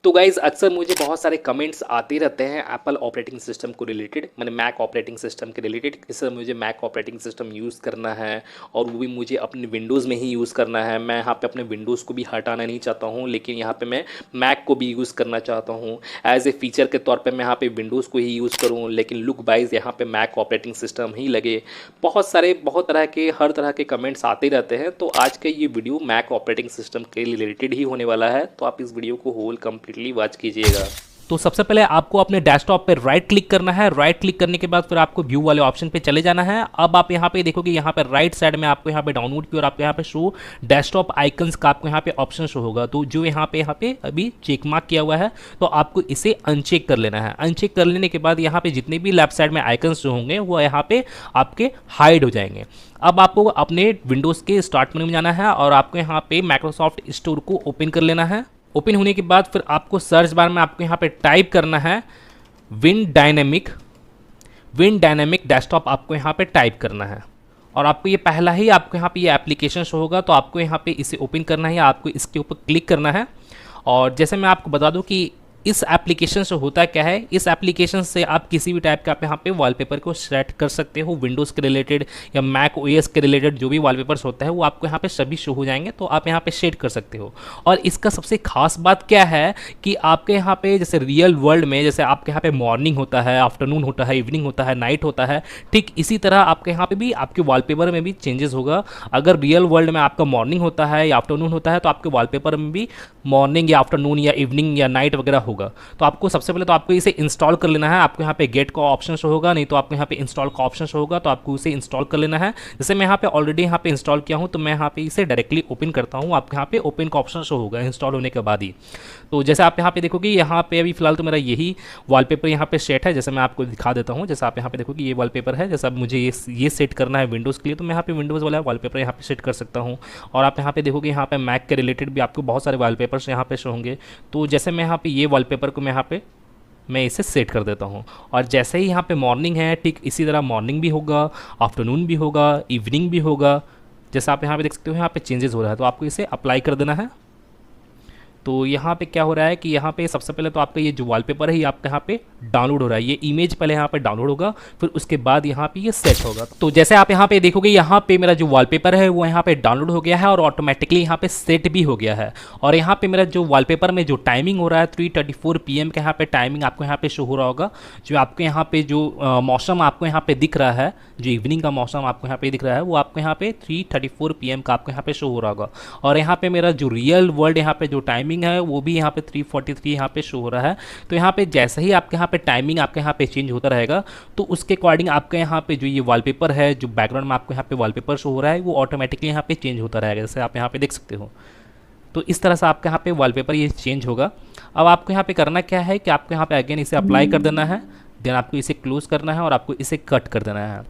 तो गाइज़ अक्सर मुझे बहुत सारे कमेंट्स आते रहते हैं एप्पल ऑपरेटिंग सिस्टम को रिलेटेड, मैंने मैक ऑपरेटिंग सिस्टम के रिलेटेड। इस मुझे मैक ऑपरेटिंग सिस्टम यूज़ करना है और वो भी मुझे अपने विंडोज़ में ही यूज़ करना है। मैं यहाँ पे अपने विंडोज़ को भी हटाना नहीं चाहता हूँ, लेकिन यहाँ पे मैं मैक को भी यूज़ करना चाहता हूँ। एज ए फीचर के तौर पर मैं यहाँ पे विंडोज़ को ही यूज़ करूँ, लेकिन लुक वाइज यहाँ पे मैक ऑपरेटिंग सिस्टम ही लगे। बहुत तरह के हर तरह के कमेंट्स आते रहते हैं। तो आज का ये वीडियो मैक ऑपरेटिंग सिस्टम के रिलेटेड ही होने वाला है, तो आप इस वीडियो को होल कंप्लीटली वॉच कीजिएगा। तो सबसे पहले आपको अपने डेस्कटॉप पे राइट क्लिक करना है। राइट क्लिक करने के बाद फिर आपको व्यू वाले ऑप्शन पे चले जाना है। अब आप यहाँ पे देखोगे, यहाँ पे राइट साइड में आपको यहाँ पे डाउनलोड की और आपको यहाँ पे शो डेस्कटॉप आइकन्स का आपको यहाँ पे ऑप्शन शो होगा। तो जो यहाँ पे अभी चेक मार्क किया हुआ है, तो आपको इसे अनचेक कर लेना है। अनचेक कर लेने के बाद यहाँ पे जितने भी लेफ्ट साइड में आइकन्स जो होंगे वो यहाँ पे आपके हाइड हो जाएंगे। अब आपको अपने विंडोज़ के स्टार्ट मेनू में जाना है और आपको यहाँ पे माइक्रोसॉफ्ट स्टोर को ओपन कर लेना है। ओपन होने के बाद फिर आपको सर्च बार में आपको यहाँ पे टाइप करना है विन डायनेमिक डेस्कटॉप, आपको यहाँ पे टाइप करना है। और आपको ये पहला ही आपको यहाँ पे ये एप्लीकेशन शो होगा, तो आपको यहाँ पे इसे ओपन करना है या आपको इसके ऊपर क्लिक करना है। और जैसे मैं आपको बता दूं कि इस एप्लीकेशन से होता क्या है, इस एप्लीकेशन से आप किसी भी टाइप का आप यहाँ पे वॉलपेपर को सेट कर सकते हो। विंडोज़ के रिलेटेड या मैक ओएस के रिलेटेड जो भी वॉलपेपर्स होता है वो आपको यहाँ पे सभी शो हो जाएंगे, तो आप यहाँ पे सेट कर सकते हो। और इसका सबसे खास बात क्या है कि आपके यहाँ पे जैसे रियल वर्ल्ड में जैसे आपके यहाँ पे मॉर्निंग होता है, आफ्टरनून होता है, इवनिंग होता है, नाइट होता है, ठीक इसी तरह आपके यहाँ पे भी आपके वॉलपेपर में भी चेंजेस होगा। अगर रियल वर्ल्ड में आपका मॉर्निंग होता है या आफ्टरनून होता है, तो आपके वॉलपेपर में भी मॉर्निंग या आफ्टरनून या इवनिंग या नाइट वगैरह होगा। तो आपको सबसे पहले तो आपको इसे इंस्टॉल कर लेना है। आपको यहाँ पे गेट का ऑप्शन शो होगा, नहीं तो आपको यहाँ पे इंस्टॉल का ऑप्शन शो होगा, तो आपको इसे इंस्टॉल कर लेना है। जैसे मैं यहाँ पे ऑलरेडी यहाँ पे इंस्टॉल किया हूँ, तो मैं यहाँ पे इसे डायरेक्टली ओपन करता हूँ। आपको यहाँ पे ओपन का ऑप्शन शो होगा इंस्टॉल होने के बाद ही। तो जैसे आप यहाँ पे देखोगे, यहाँ पे अभी फिलहाल तो मेरा यही वॉलपेपर यहाँ पे सेट है। जैसे मैं आपको दिखा देता हूँ, जैसे आप यहाँ पे देखोगे ये वॉलपेपर है। जैसे अब मुझे ये सेट करना है विंडोज़ के लिए, तो मैं यहाँ पे विंडोज़ वाला वॉलपेपर यहाँ पे सेट कर सकता हूँ। और आप यहाँ पे देखोगे, यहाँ पे मैक के रिलेटेड भी आपको बहुत सारे वॉलपेपर्स यहाँ पे शो होंगे। तो जैसे मैं यहाँ पे ये वॉलपेपर को मैं इसे सेट कर देता हूँ। और जैसे ही यहाँ पे मॉर्निंग है, ठीक इसी तरह मॉर्निंग भी होगा, आफ्टरनून भी होगा, इवनिंग भी होगा। जैसा आप यहाँ पे देख सकते हो, यहाँ पे चेंजेस हो रहा है, तो आपको इसे अप्लाई कर देना है। तो यहाँ पे क्या हो रहा है कि यहाँ पे सबसे पहले तो आपका ये जो वॉलपेपर है ये आपका यहाँ पे डाउनलोड हो रहा है। ये इमेज पहले यहाँ पे डाउनलोड होगा, फिर उसके बाद यहाँ पे ये सेट होगा। तो जैसे आप यहाँ पे देखोगे, यहाँ पे मेरा जो वॉलपेपर है वो यहाँ पे डाउनलोड हो गया है और ऑटोमेटिकली यहाँ पे सेट भी हो गया है। और यहाँ पे मेरा जो वॉलपेपर में जो टाइमिंग हो रहा है 3:34 PM का यहाँ पे टाइमिंग आपको यहाँ पे शो हो रहा होगा। जो आपके यहाँ पे जो मौसम आपको यहाँ पे दिख रहा है, जो इवनिंग का मौसम आपको यहाँ पे दिख रहा है, वो आपको यहाँ पे 3:34 PM का आपको यहाँ पे शो हो रहा होगा। और यहाँ पे मेरा जो रियल वर्ल्ड यहाँ पे जो टाइमिंग है वो भी यहाँ पे 3:43 यहाँ पे शो हो रहा है। तो यहाँ पे जैसे ही आपके यहाँ पे टाइमिंग आपके यहाँ पे चेंज होता रहेगा, तो उसके अकॉर्डिंग आपके यहाँ पे जो ये वॉलपेपर है, जो बैकग्राउंड में आपको यहाँ पे वॉलपेपर शो हो रहा है, वो ऑटोमेटिकली यहाँ पे चेंज होता रहेगा। जैसे आप यहाँ पे देख सकते हो, तो इस तरह से आपके यहाँ पे वॉलपेपर ये चेंज होगा। अब आपको यहाँ पे करना क्या है कि आपको यहाँ पे अगेन इसे अप्लाई कर देना है, देन आपको इसे क्लोज करना है और आपको इसे कट कर देना है।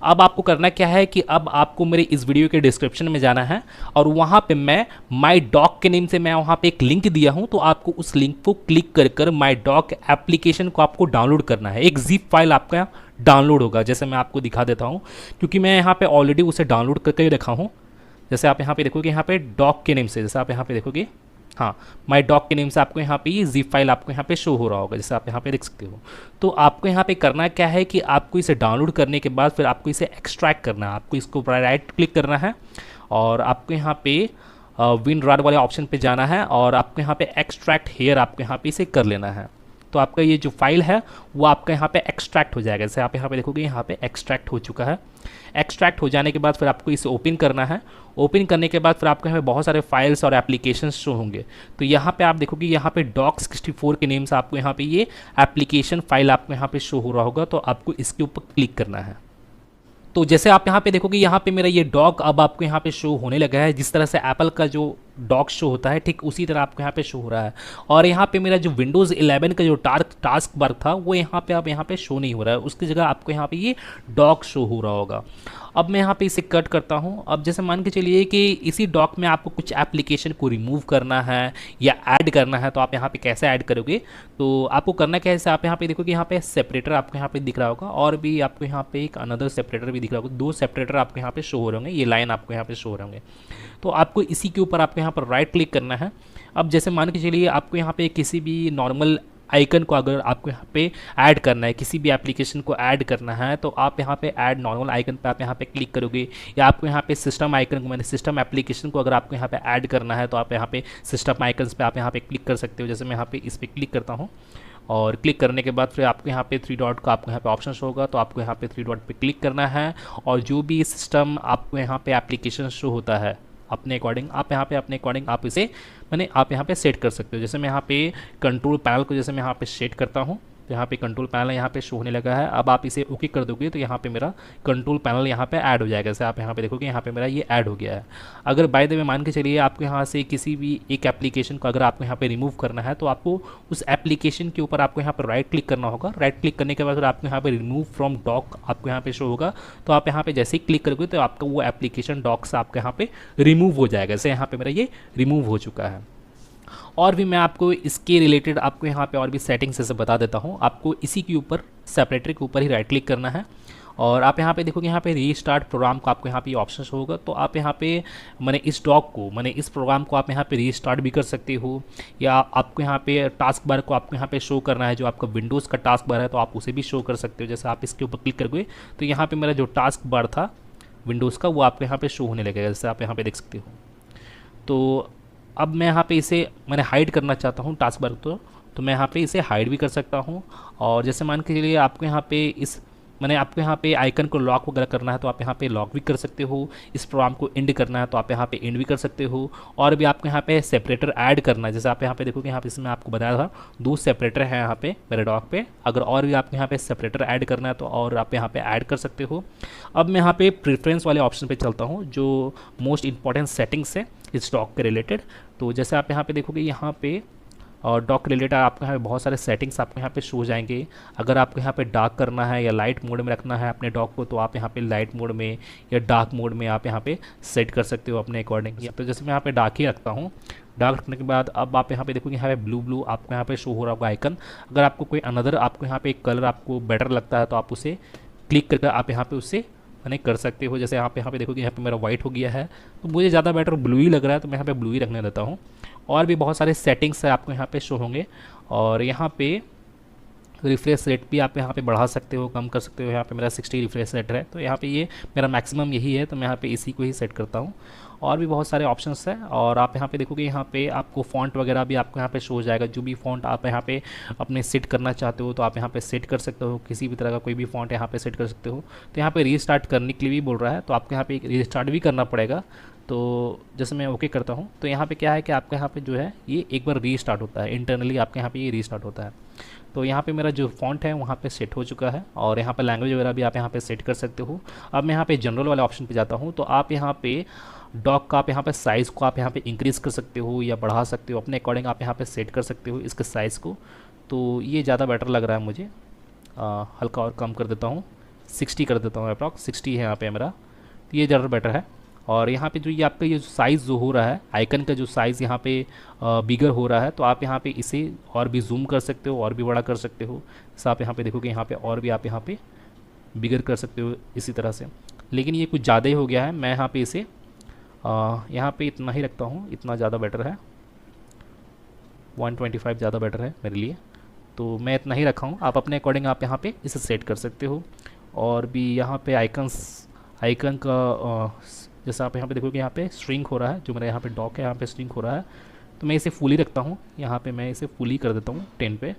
अब आपको करना क्या है कि अब आपको मेरे इस वीडियो के डिस्क्रिप्शन में जाना है और वहाँ पे मैं माई डॉक के नेम से मैं वहाँ पे एक लिंक दिया हूँ, तो आपको उस लिंक को क्लिक कर कर माई डॉक एप्लीकेशन को आपको डाउनलोड करना है। एक जिप फाइल आपका डाउनलोड होगा, जैसे मैं आपको दिखा देता हूँ, क्योंकि मैं यहाँ पर ऑलरेडी उसे डाउनलोड करके रखा हूँ। जैसे आप यहाँ पे देखोगे, यहाँ पे डॉक के नेम से, जैसे आप यहाँ पे देखोगे, हाँ माई डॉक के नेम से आपको यहाँ पे ये जिप फाइल आपको यहाँ पे शो हो रहा होगा, जैसे आप यहाँ पे देख सकते हो। तो आपको यहाँ पे करना क्या है कि आपको इसे डाउनलोड करने के बाद फिर आपको इसे एक्सट्रैक्ट करना है। आपको इसको राइट क्लिक करना है और आपको यहाँ पे विन राड वाले ऑप्शन पे जाना है और आपको यहाँ पे एक्सट्रैक्ट हेयर आपको यहाँ पे इसे कर लेना है। तो आपका ये जो फाइल है वो आपका यहाँ पे एक्सट्रैक्ट हो जाएगा। जैसे आप यहाँ पे देखोगे, यहाँ पे एक्सट्रैक्ट हो चुका है। एक्सट्रैक्ट हो जाने के बाद फिर आपको इसे ओपन करना है। ओपन करने के बाद फिर आपको यहाँ पे बहुत सारे फाइल्स और एप्लीकेशंस शो होंगे। तो यहाँ पे आप देखोगे, यहाँ पे docs64 के नेम से आपको यहाँ पे ये एप्लीकेशन फाइल आपको यहाँ पे शो हो रहा होगा, तो आपको इसके ऊपर क्लिक करना है। तो जैसे आप यहाँ पे देखोगे, यहाँ पे मेरा ये डॉक अब आपको यहाँ पे शो होने लगा है। जिस तरह से एप्पल का जो डॉक शो होता है, ठीक उसी तरह आपको यहाँ पे शो हो रहा है। और यहाँ पे मेरा जो विंडोज़ 11 का जो टास्क बार था वो यहाँ पे अब यहाँ पे शो नहीं हो रहा है, उसकी जगह आपको यहाँ पे ये डॉक शो हो रहा होगा। अब मैं यहाँ पे इसे कट करता हूँ। अब जैसे मान के चलिए कि इसी डॉक में आपको कुछ एप्लीकेशन को रिमूव करना है या ऐड करना है, तो आप यहाँ पे कैसे ऐड करोगे? तो आपको करना क्या है, जैसे आप यहाँ पे देखोगे, यहाँ पे सेपरेटर आपको यहाँ पे दिख रहा होगा और भी आपको यहाँ पे एक अनदर सेपरेटर भी दिख रहा होगा। 2 सेपरेटर आपको यहाँ पे शो हो रहे होंगे, ये लाइन आपको यहाँ पे शो हो रहे होंगे। तो आपको इसी के ऊपर आपको यहाँ यहाँ पर राइट क्लिक करना है। अब जैसे मान के चलिए आपको यहाँ पे किसी भी नॉर्मल आइकन को अगर आपको यहाँ पे ऐड करना है, किसी भी एप्लीकेशन को ऐड करना है, तो आप यहाँ पे ऐड नॉर्मल आइकन पे आप यहाँ पे क्लिक करोगे, या आपको यहाँ पे सिस्टम आइकन को, मैंने सिस्टम एप्लीकेशन को अगर आपको यहाँ पे ऐड करना है तो आप यहाँ पे सिस्टम आइकन्स पे आप यहाँ पे क्लिक कर सकते हो। जैसे मैं यहाँ पे इस पर क्लिक करता हूँ और क्लिक करने के बाद फिर आपको यहाँ पे 3 डॉट का आपको यहाँ पे ऑप्शन शो होगा, तो आपको यहाँ पे 3 डॉट पे क्लिक करना है और जो भी सिस्टम आपको यहाँ पे एप्लीकेशन शो होता है अपने अकॉर्डिंग, आप यहाँ पे अपने अकॉर्डिंग आप इसे आप यहाँ पे सेट कर सकते हो। जैसे मैं यहाँ पे कंट्रोल पैनल को जैसे मैं यहाँ पे सेट करता हूँ, तो यहाँ पे कंट्रोल पैनल यहाँ पे शो होने लगा है। अब आप इसे ओके कर दोगे तो यहाँ पे मेरा कंट्रोल पैनल यहाँ पे ऐड हो जाएगा। जैसे आप यहाँ पे देखोगे यहाँ पे मेरा ये ऐड हो गया है। अगर बाय द वे मान के चलिए आपको यहाँ से किसी भी एक एप्लीकेशन को अगर आपको यहाँ पे रिमूव करना है, तो आपको उस एप्लीकेशन के ऊपर आपको यहाँ पर राइट क्लिक करना होगा। राइट क्लिक करने के बाद आपको यहाँ पे रिमूव फ्रॉम डॉक आपको यहाँ पे शो होगा, तो आप यहाँ पे जैसे ही क्लिक करोगे तो आपका वो एप्लीकेशन डॉक से आपके यहाँ पे रिमूव हो जाएगा। जैसे यहाँ पे मेरा ये रिमूव हो चुका है। और भी मैं आपको इसके रिलेटेड आपको यहाँ पे और भी सेटिंग्स ऐसे बता देता हूँ। आपको इसी के ऊपर सेपरेटरी के ऊपर ही राइट क्लिक करना है और आप यहाँ पे देखोगे यहाँ पे रीस्टार्ट प्रोग्राम को आपको यहाँ पे ऑप्शन होगा। तो आप यहाँ पे इस डॉक को इस प्रोग्राम को आप यहाँ पे रीस्टार्ट भी कर सकते हो, या आपको यहाँ पे टास्क बार को आपको यहाँ पे शो करना है, जो आपका विंडोज़ का टास्क बार है तो आप उसे भी शो कर सकते हो। जैसे आप इसके ऊपर क्लिक करोगे तो यहाँ पर मेरा जो टास्क बार था विंडोज़ का वो आपको यहाँ पर शो होने लगेगा, जैसे आप यहाँ पर देख सकते हो। तो अब मैं यहाँ पे इसे हाइड करना चाहता हूँ टास्क बार तो मैं यहाँ पे इसे हाइड भी कर सकता हूँ। और जैसे मान के चलिए आपको यहाँ पे आपको यहाँ पे आइकन को लॉक वगैरह करना है तो आप यहाँ पे लॉक भी कर सकते हो। इस प्रोग्राम को एंड करना है तो आप यहाँ पे एंड भी कर सकते हो। और भी आपको यहाँ पे सेपरेटर ऐड करना है, जैसे आप यहाँ पे देखोगे यहाँ पे इसमें आपको बताया था 2 सेपरेटर हैं यहाँ पे मेरे डॉक पे। अगर और भी आपको यहाँ पे सेपरेटर ऐड करना है तो और आप यहाँ पे ऐड कर सकते हो। अब मैं यहाँ पे प्रेफरेंस वाले ऑप्शन पे चलता हूँ, जो मोस्ट इंपॉर्टेंट सेटिंग्स है इस डॉक के रिलेटेड। तो जैसे आप यहाँ पे देखोगे यहाँ पे और डॉक रिलेटेड आपको यहाँ पे बहुत सारे सेटिंग्स आपको यहाँ पे शो हो जाएंगे। अगर आपको यहाँ पे डार्क करना है या लाइट मोड में रखना है अपने डॉक को, तो आप यहाँ पे लाइट मोड में या डार्क मोड में आप यहाँ पे सेट कर सकते हो अपने अकॉर्डिंग। तो जैसे मैं यहाँ पे डार्क ही रखता हूँ। डार्क रखने के बाद अब आप यहाँ पे देखोगे यहाँ पे ब्लू आपको यहाँ पे शो हो रहा होगा आइकन। अगर आपको कोई अनदर आपको यहाँ पे एक कलर आपको बेटर लगता है तो आप उसे क्लिक करके आप यहाँ पे उससे कर सकते हो। जैसे यहाँ पे देखोगे यहाँ पे मेरा वाइट हो गया है, तो मुझे ज़्यादा बेटर ब्लू ही लग रहा है तो मैं यहाँ पे ब्लू ही रखने देता हूँ। और भी बहुत सारे सेटिंग्स है आपको यहाँ पे शो होंगे। और यहाँ पे रिफ्रेश रेट भी आप यहाँ पे बढ़ा सकते हो, कम कर सकते हो। यहाँ पे मेरा 60 रिफ्रेश रेट है, तो यहाँ पे ये मेरा मैक्सिमम यही है, तो मैं यहाँ पे इसी को ही सेट करता हूँ। और भी बहुत सारे ऑप्शंस हैं। और आप यहाँ पे देखोगे यहाँ पे आपको फ़ॉन्ट वगैरह भी आपको यहाँ पे शो हो जाएगा। जो भी फ़ॉन्ट आप यहाँ पे अपने सेट करना चाहते हो तो आप यहाँ पे सेट कर सकते हो। किसी भी तरह का कोई भी फ़ॉन्ट यहाँ पे सेट कर सकते हो। तो यहाँ पे रीस्टार्ट करने के लिए भी बोल रहा है, तो आपको यहाँ पे रीस्टार्ट भी करना पड़ेगा। तो जैसे मैं ओके करता हूँ तो यहाँ पे क्या है कि आपका यहाँ पे जो है ये एक बार रीस्टार्ट होता है, इंटरनली आपके यहाँ पे ये रीस्टार्ट होता है। तो यहाँ पे मेरा जो फ़ॉन्ट है वहाँ पे सेट हो चुका है। और यहाँ पे लैंग्वेज वगैरह भी आप यहाँ पे सेट कर सकते हो। अब मैं यहाँ पे जनरल वाले ऑप्शन पे जाता हूँ, तो आप यहाँ पे डॉक का आप यहाँ पे साइज़ को आप यहाँ पे इंक्रीज़ कर सकते हो या बढ़ा सकते हो, अपने अकॉर्डिंग आप यहाँ पे सेट कर सकते हो इसके साइज़ को। तो ये ज़्यादा बेटर लग रहा है मुझे। हल्का और कम कर देता हूँ, 60 कर देता हूँ, अप्रॉक्स 60 है यहाँ पे मेरा, तो ये ज़्यादा बेटर है। और यहाँ पे जो ये आपका ये साइज़ जो हो रहा है आइकन का, जो साइज़ यहाँ पे बिगर हो रहा है, तो आप यहाँ पे इसे और भी जूम कर सकते हो और भी बड़ा कर सकते हो। जैसे आप यहाँ पे देखोगे यहाँ पे और भी आप यहाँ पे बिगर कर सकते हो इसी तरह से। लेकिन ये कुछ ज़्यादा ही हो गया है, मैं यहाँ पे इसे यहाँ पे इतना ही रखता हूँ, इतना ज़्यादा बेटर है। 125 ज़्यादा बेटर है मेरे लिए, तो मैं इतना ही रखा हूँ। आप अपने अकॉर्डिंग आप यहाँ पे इसे सेट कर सकते हो। और भी यहाँ पे आइकन का जैसे आप यहाँ पे देखोगे यहाँ पे स्ट्रिंग हो रहा है, जो मेरा यहाँ पे डॉक है यहाँ पे स्ट्रिंग हो रहा है, तो मैं इसे फुली रखता हूँ। यहाँ पे मैं इसे फुली कर देता हूँ 10 पे।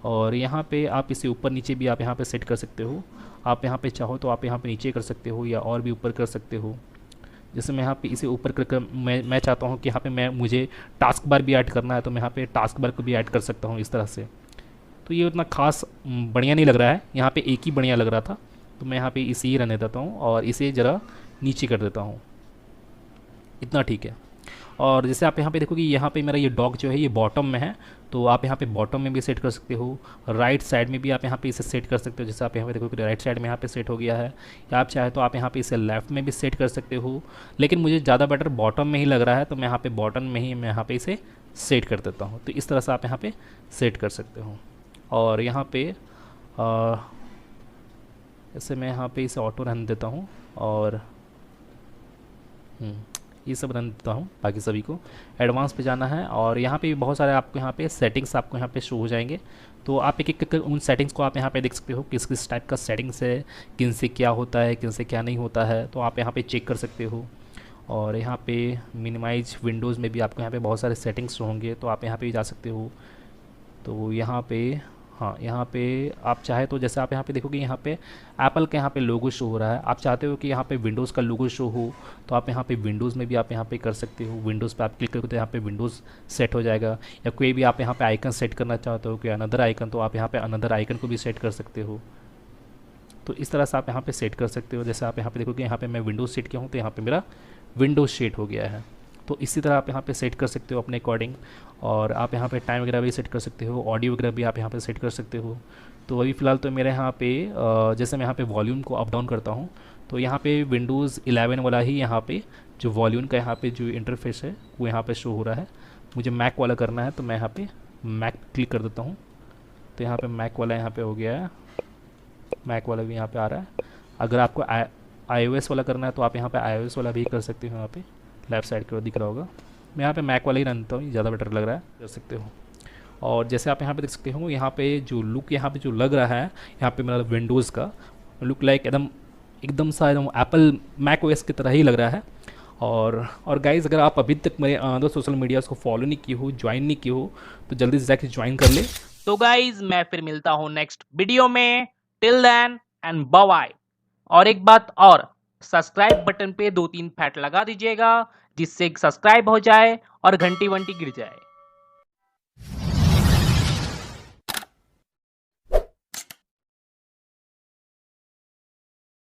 और यहाँ पे आप इसे ऊपर नीचे भी आप यहाँ पे सेट कर सकते हो। आप यहाँ पे चाहो तो आप यहाँ पे नीचे कर सकते हो या और भी ऊपर कर सकते हो। जैसे मैं यहाँ पे इसे ऊपर कर मैं चाहता हूँ कि यहाँ पे मुझे टास्क बार भी ऐड करना है, तो मैं यहाँ पे टास्क बार को भी ऐड कर सकता हूँ इस तरह से। तो ये उतना खास बढ़िया नहीं लग रहा है, यहाँ पे एक ही बढ़िया लग रहा था, तो मैं यहाँ पे इसे ही रहने देता हूँ और इसे ज़रा नीचे कर देता हूँ, इतना ठीक है। और जैसे आप यहाँ पे देखोगे यहाँ पे मेरा ये डॉग जो है ये बॉटम में है, तो आप यहाँ पे बॉटम में भी सेट कर सकते हो। राइट साइड में भी आप यहाँ पे इसे सेट कर सकते हो। जैसे आप यहाँ पे देखोगे राइट साइड में यहाँ पे सेट हो गया है, या आप चाहे तो आप यहाँ पे इसे लेफ़्ट में भी सेट कर सकते हो। लेकिन मुझे ज़्यादा बेटर बॉटम में ही लग रहा है, तो मैं यहाँ पे बॉटम में ही मैं यहाँ पे इसे सेट कर देता हूँ। तो इस तरह से आप यहाँ पे सेट कर सकते हो। और यहाँ पे जैसे मैं यहाँ पे इसे ऑटो रहने देता हूँ और ये सब रन देता हूँ बाकी सभी को। एडवांस पे जाना है और यहाँ पे भी बहुत सारे आपको यहाँ पे सेटिंग्स आपको यहाँ पे शो हो जाएंगे। तो आप एक एक उन सेटिंग्स को आप यहाँ पे देख सकते हो किस किस टाइप का सेटिंग्स है, किन से क्या होता है, किन से क्या नहीं होता है, तो आप यहाँ पे चेक कर सकते हो। और यहाँ पे मिनिमाइज विंडोज़ में भी आपको यहाँ पे बहुत सारे सेटिंग्स होंगे, तो आप यहाँ पे भी जा सकते हो। तो यहाँ पे हाँ, यहाँ पे आप चाहे तो जैसे आप यहाँ पे देखोगे यहाँ पे एप्पल का यहाँ पे लोगो शो हो रहा है। आप चाहते हो कि यहाँ पे विंडोज़ का लोगो शो हो, तो आप यहाँ पे विंडोज़ में भी आप यहाँ पे कर सकते हो। विंडोज़ पे आप क्लिक करोगे तो यहाँ पे विंडोज़ सेट हो जाएगा। या कोई भी आप यहाँ पे आइकन सेट करना चाहते हो कि अनदर आइकन, तो आप यहाँ पे अनदर आइकन को भी सेट कर सकते हो। तो इस तरह से आप यहाँ पे सेट कर सकते हो। जैसे आप यहाँ पे देखोगे यहाँ पे मैं विंडोज़ सेट किया हूँ, तो यहाँ पे मेरा विंडोज़ सेट हो गया है। तो इसी तरह आप यहाँ पे सेट कर सकते हो अपने अकॉर्डिंग। और आप यहाँ पे टाइम वगैरह भी सेट कर सकते हो, ऑडियो वगैरह भी आप यहाँ पे सेट कर सकते हो। तो अभी फ़िलहाल तो मेरे यहाँ पे जैसे मैं यहाँ पे वॉल्यूम को अप डाउन करता हूँ, तो यहाँ पे विंडोज़ 11 वाला ही यहाँ पे जो वॉल्यूम का यहाँ पे जो इंटरफेस है वो यहाँ पे शो हो रहा है। मुझे मैक वाला करना है, तो मैं यहाँ पे मैक क्लिक कर देता हूँ। तो यहाँ पे मैक वाला यहाँ पे हो गया है, मैक वाला भी यहाँ पे आ रहा है। अगर आपको iOS वाला करना है तो आप यहाँ पे iOS वाला भी कर सकते हो। यहाँ पे लेफ्ट साइड की ओर दिख रहा होगा। मैं यहाँ पे मैक वाला ही रनता हूँ, ज़्यादा बेटर लग रहा है, कर सकते हो। और जैसे आप यहाँ पे देख सकते हो, यहाँ पे जो लुक यहाँ पे जो लग रहा है, यहाँ पे मेरा विंडोज़ का लुक लाइक एकदम एकदम सा एकदम एप्पल मैक ओएस की तरह ही लग रहा है। और गाइज़, अगर आप अभी तक मेरे अदर सोशल मीडियाज़ को फॉलो नहीं किए हो, ज्वाइन नहीं किए हो, तो जल्दी से जाके ज्वाइन कर ले। तो गाइज मैं फिर मिलता हूँ नेक्स्ट वीडियो में। Till then and bye bye. और एक बात और, सब्सक्राइब बटन पे 2-3 फैट लगा दीजिएगा जिससे सब्सक्राइब हो जाए और घंटी वंटी गिर जाए।